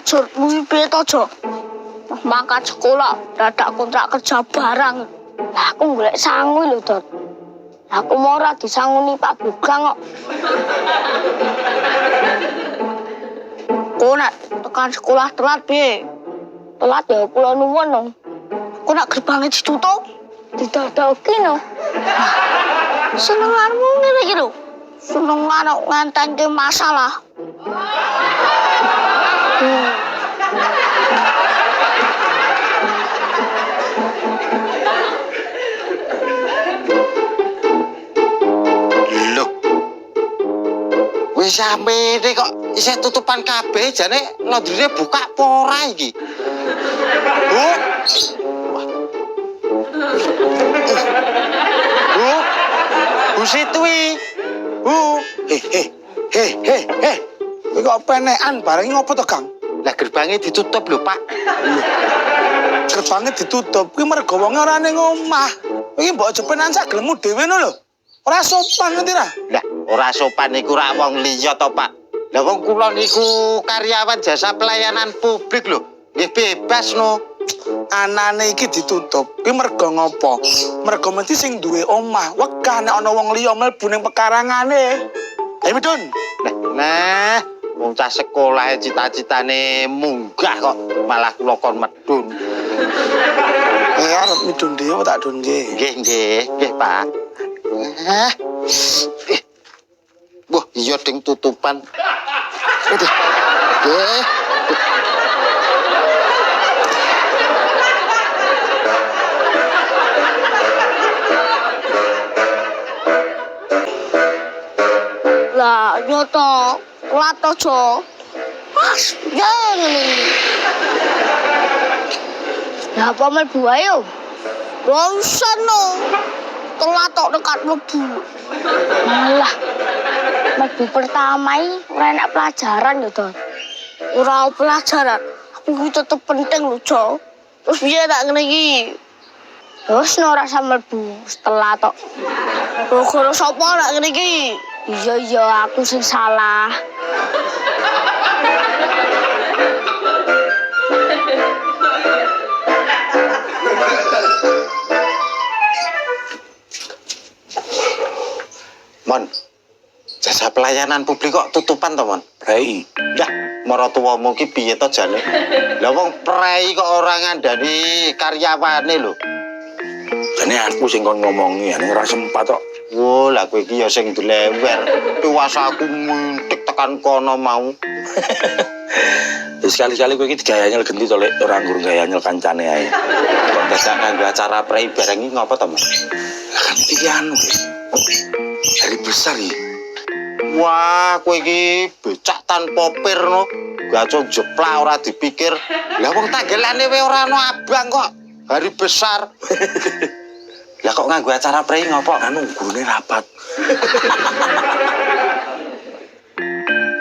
Maksud kuwi piye to, Jo? Mangkat sekolah dadak kontrak kerja barang. Lah aku golek sangu lho, Dot. Aku mau ora disanguni Pak Bugang kok. Kok nak tekan sekolah telat piye? Telat ya kula nuwun no. Kok nak gerbangnya ditutup? Didadoki no. Senenganmu ngene iki lho. Senengan ngentengke masalah. Loh. Wis sampe kok isih tutupan kabeh jane laundryne buka apa ora iki? Bu. Bu. Bu Situi. Bu. Kowe kok penekan bareng ngopo to, Kang? Lah gerbangnya ditutup lho, Pak. Gerbangnya ditutup, kuwi mergo wonge ora ning omah. Iki mbok jepenan sak gelemmu dhewe no lho. Ora sopan ngerti ra? Lah, ora sopan niku rak wong liya to, Pak. Lah wong kula niku karyawan jasa pelayanan publik lho. Nggih bebas no. Anane iki ditutup. Kuwi mergo ngopo? Mergo mesti sing duwe omah wegah nek ana wong liya mlebu ning pekarangane. Ayo Midun. Nah, wong cah sekolah cita-citane munggah kok malah kula kon medun. Arep midun dhewe tak dun nggih. Nggih, Pak. Wah, iya ding tutupan. Nggih. Lah, yo to, telat to, Jo. Pas, ya ngene. Lah apa mlebu ae yo? Ronsen no. Telat tok dekat mlebu. Malah mlebu pertama ora enak pelajaran yo, Don. Ora pelajaran. Aku kuwi tetep penting lho, Jo. Terus piye tak ngene iki? Terus ora sama mlebu setelah tok. Gara sapa nak ngene iki? Iya, aku sing salah. Mon, jasa pelayanan publik kok tutupan to, Mon? Prei. Dah, maratuwamu ki piye to jane? Lah wong prei kok ora ngandani karyawane lho. Jane aku sing kon ngomongi, nek ora sempat kok. Wo, lah kowe iki ya sing dilewer. Tuwasa aku muntik tekan kono mau. Sekali-kali kowe iki digayanyel genti to lek ora nggur gayanyel kancane ae. Kok dadak nganggo acara prei bareng iki ngopo to, Mas? Lah kan iki anu. Hari besar iki. Wah, kowe iki becak tanpa pir no. Gacung jeplak ora dipikir. Lah wong tanggalane wae ora ono abang kok. Hari besar. Lah kok nganggo acara prei ngopo? Anu gurune rapat.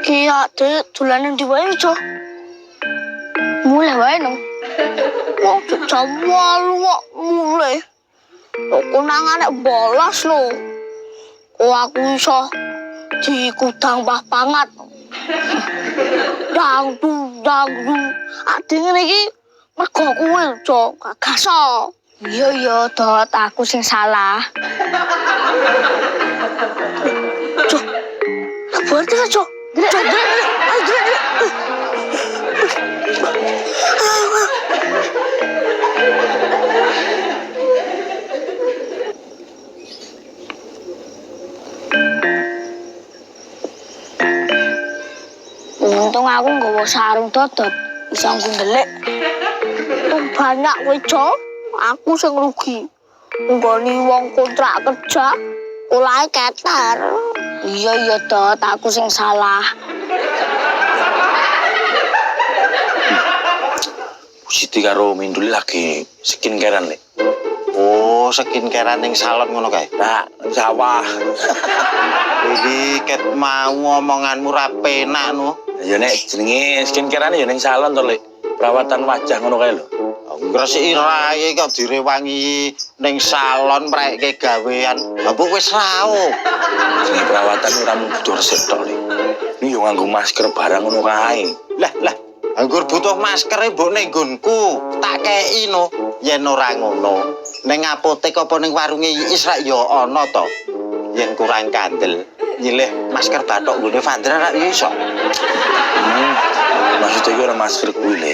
Ki ade dolanan ndi wae, Jo? Mulai wae no. Wong jam 8 kok mulai. Kok konangane bolos lho. Kok aku iso dikudang Mbah Pangat. Dangdu. Ade ngene iki mergo kuwi, Jo, gagaso. Iya, Dot, aku sing salah. Jo, berarti kan, Jo? Untung aku nggawa sarung Dodot, bisa ngundelik. Untung banyak kowe, Jo. Aku sing rugi. Nggoni wong kontrak kerja, olahe keter. Iya, Dot, aku sing salah. Siti karo Minduli lagi skincare-an, Lek. Oh, skincare ning salon ngono kae. Nah, sawah. Iki ket mau omonganmu ra penak no. Ya nek jenenge skincare-an ya ning salon to, Lek. Perawatan wajah ngono kae lho. Ngresiki rae kok direwangi ning salon mrekke gawean. Mbok wis rao. Jenenge perawatan ora mung resep tok, Lek. Ini yo nganggo masker barang ngono kae. Lah, Anggur butuh masker mbok ning nggonku. Tak kei no. Yen ora ngono, ning apotek apa ning warunge Isra ya ana to. Yen kurang kandel, nyilih masker bathok nggone Vandra ra iso. Maksudnya gue masker kuwi le.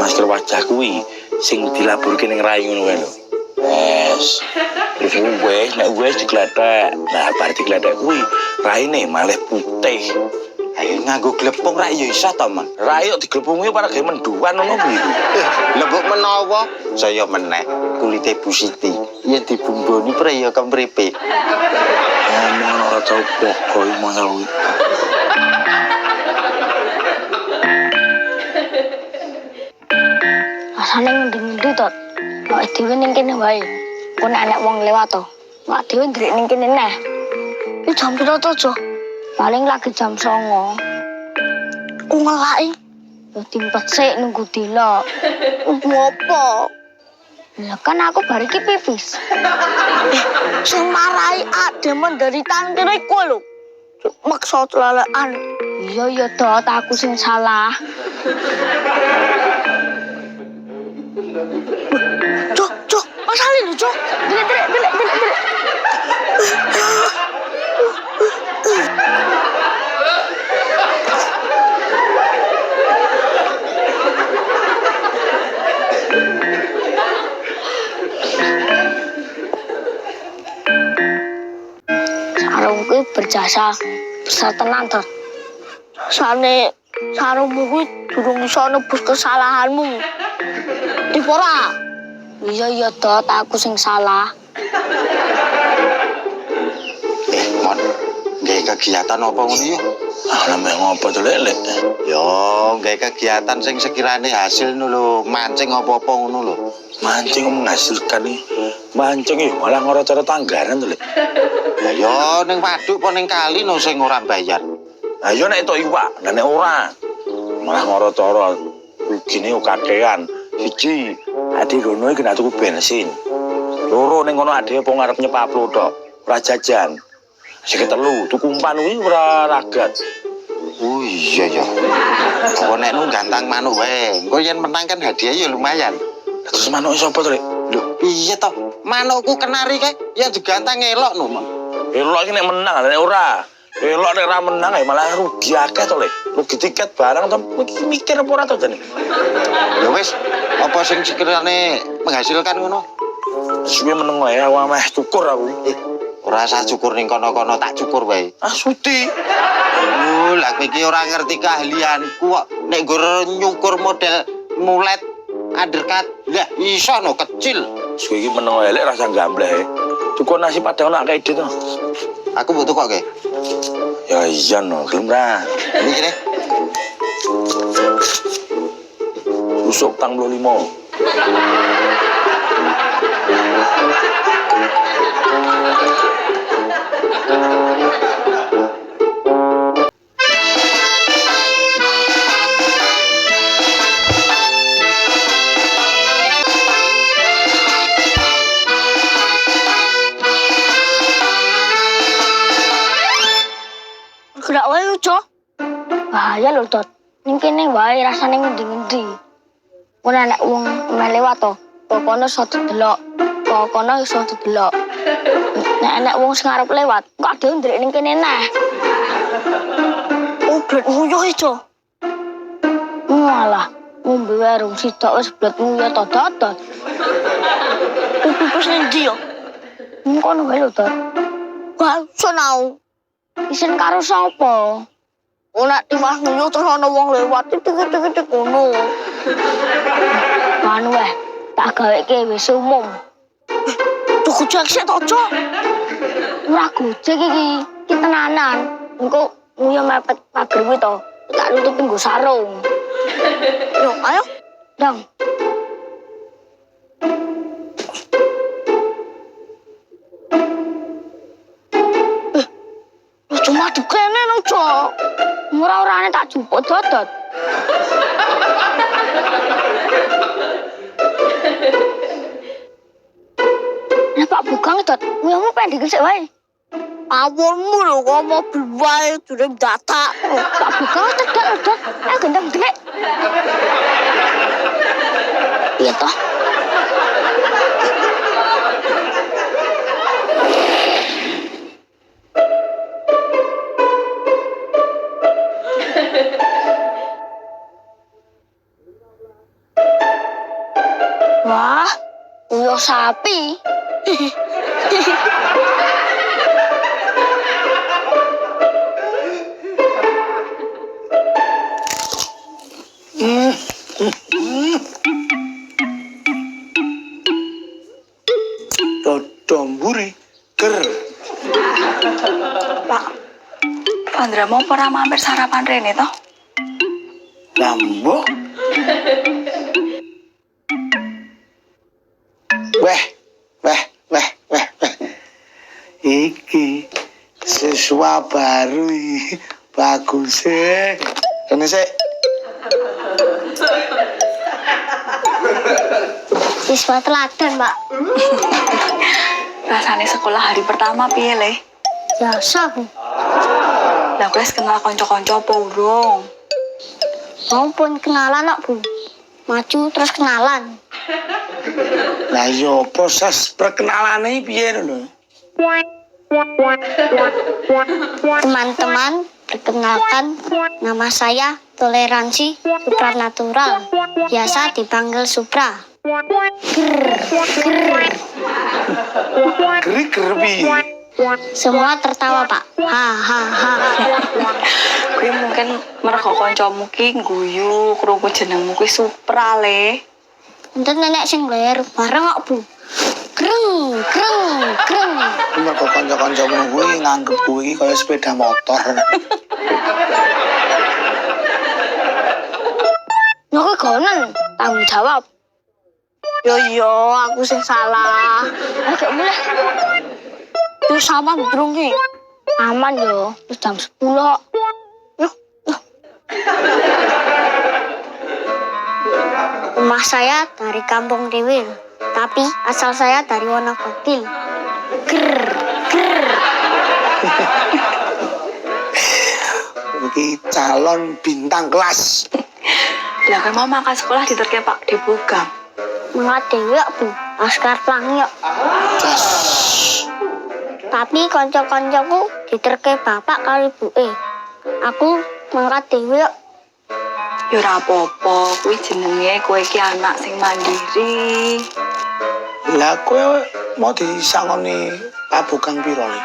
Masker wajah kuwi sing dilaburke ning rai ngono wae lho. Wes. Terus gue digledek. Nah, bar digledek kuwi raine malah putih. Ayo nganggo glepung ra ya iso to, Mang. Rai kok diglepungi para gawe menduan ngono kuwi. Lembuk menawa saya meneh kulite Bu Siti. Yen dibumboni praya kemripe. Ngomong ora tau pokok masalah kuwi. Rasane ngendi-ngendi to. Nek dhewe ning kene wae. Kok nek wong lewat to. Nek dhewe ndrek ning kene neh. Iki jam pira to, Jo? Paling lagi jam 09.00. Ku ngelaki. Ya timpet sik nunggu dilok. Ngopo? Lah kan aku bar iki pipis. Sing marai ade menderitaan kene kowe lho. Maksa lelekan. Iya Dot, aku sing salah. Cok, masalin lho, Cok. Delek. Sarung kuwi berjasa besar tenan, Dot. Sarungmu kuwi durung iso nebus kesalahanmu. Dipora. Iya Dot, aku sing salah. Mon, gawe kegiatan apa ngono ya? Namanya ngopo to lek? Yo, gawe kegiatan sing sekirane hasil ngono lho, mancing apa-apa ngono lho. Mancing menghasilkan nih. Mancing ya malah ngoro-coro tanggaran to lek. Lah yo ning waduk apa ning kali no sing ora bayar. Ayo nek itu iwak, nek ora. Malah ngoro-coro. Rugine kakean. Siji, ade rono iki kena tuku bensin. Loro ning ngono ade apa ngarep nyepaplo tok. Ora jajan. Sing ketelu tuku umpan kuwi ora ragat. Oh iya ya. Apa nek nu gantang manuk wae. Engko yen menang kan hadiah ya lumayan. Terus manuk sapa to, Lek? Lho, piye to? Manukku kenari kae ya digantang elok no, Mang. Elok iki nek menang, nek ora. Elok nek ora menang ya malah rugi akeh to, Lek. Rugi tiket barang to mikir apa ora to jane. Ya wis, apa sing sekirane menghasilkan ngono? Suwe meneng wae awak meh cukur aku. Ora usah cukur ning kono-kono, tak cukur wae. Ah sudi. Lah kowe iki ora ngerti keahlianku kok. Nek nggur nyukur model mulet undercut, lah iso no kecil. Suwe iki meneng wae lek rasa gambleh. Cukur nasi padang nak kayak gitu. Aku butuh kok, Ge. Ya iya no, gelem ra. Ini kene. Tusuk tang 25. Gerak wae lho, Jo. Bahaya lho, Dot. Ning kene wae rasane ngendi-ngendi. Ora nek wong lewat to, kono iso didelok. Kono iso didelok. Nek wong sing arep lewat, kok dhewe ndrek ning kene neh. Oh, blet nguyuh ijo. Walah, ngombe warung sitok wis blet nguyuh to, Dot. Pipis ning ndi yo? Kono wae lho, Dot. Wah, sonau. Isin karo sapa? Ora tiwas nguyuh terus ana wong lewat titik-titik ngono. Anu wae, tak gaweke wis umum. Tuh gojek sik to, Cok. Ora gojek iki tenanan. Engko nguyuh mepet pager kuwi to. Tak nutupi nggo sarung. Yo, ayo. Dong. Cuma dikene no, Cok. Ora-orane tak jupuk Dot. Nek Pak Bugang, Dot, nguyuhmu pendek sik wae. Awalmu lho kok mobil wae durung datak. Pak Buka cedak udah. Gendeng drek. Iya toh. Wah, uyo sapi. Dodomburi ger. Pak, Pandra mau pernah mampir sarapan Rene toh? Lambo. Weh. Iki siswa baru iki bagus sih. Kene sik. Siswa teladan, Pak. Rasanya sekolah hari pertama piye le? Biasa, Bu. Lah wes kenal konco-konco apa urung? Mau pun kenalan, nak, Bu. Maju terus kenalan. Lah yo proses perkenalane piye lho? Teman-teman, perkenalkan, nama saya Toleransi Supranatural. Biasa dipanggil Supra. Ger piye? Semua tertawa, Pak. Ha. Kuwi mungkin mergo kancamu ki guyu krungu jenengmu kuwi Supra le. Untuk nenek sing ler bareng kok, Bu. Kreng. Mergo kanca-kancamu kuwi nganggep kuwi kaya sepeda motor. Noke gonen tanggung jawab. Yo, aku sing salah. Agak mulai. Yo sama burung ki. Aman yo, wis jam 10. Yuk. Rumah saya dari Kampung Dewil, tapi asal saya dari Wonogokil. Iki calon bintang kelas. Lah kan mau makan sekolah diterke Pak dibuka. Mengat dewe, Bu. Laskar Pelangi yuk. Jos. Tapi konco-koncoku diterke bapak kali ibuke. Aku mangkat dhewe kok. Ya ora apa-apa, kuwi jenenge kowe iki anak sing mandiri. Lah kowe mau disangoni abukang piro le?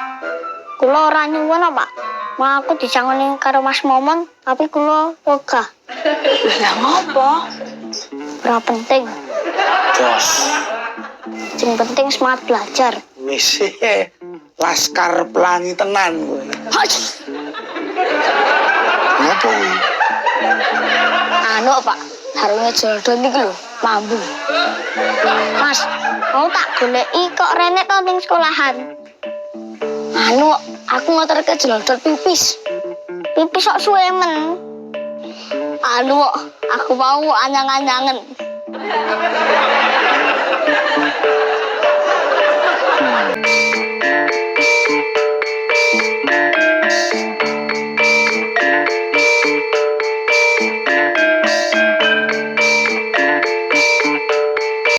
Kula ora nyuwun kok, Pak. Mau aku disangoni karo Mas Momon, tapi kula wegah. Lah ngopo? Ora penting. Jos. Sing penting semangat belajar. Wis Laskar Pelangi tenan kowe. Haj! Ngopo kuwi? Anu, Pak. Harunge Jordan iki lho, mambu. Mas, mau tak goleki kok Rene to ning sekolahan. Anu, aku ngoterke jelodot pipis. Pipis kok suwe men. Anu, aku mau anyang-anyangen.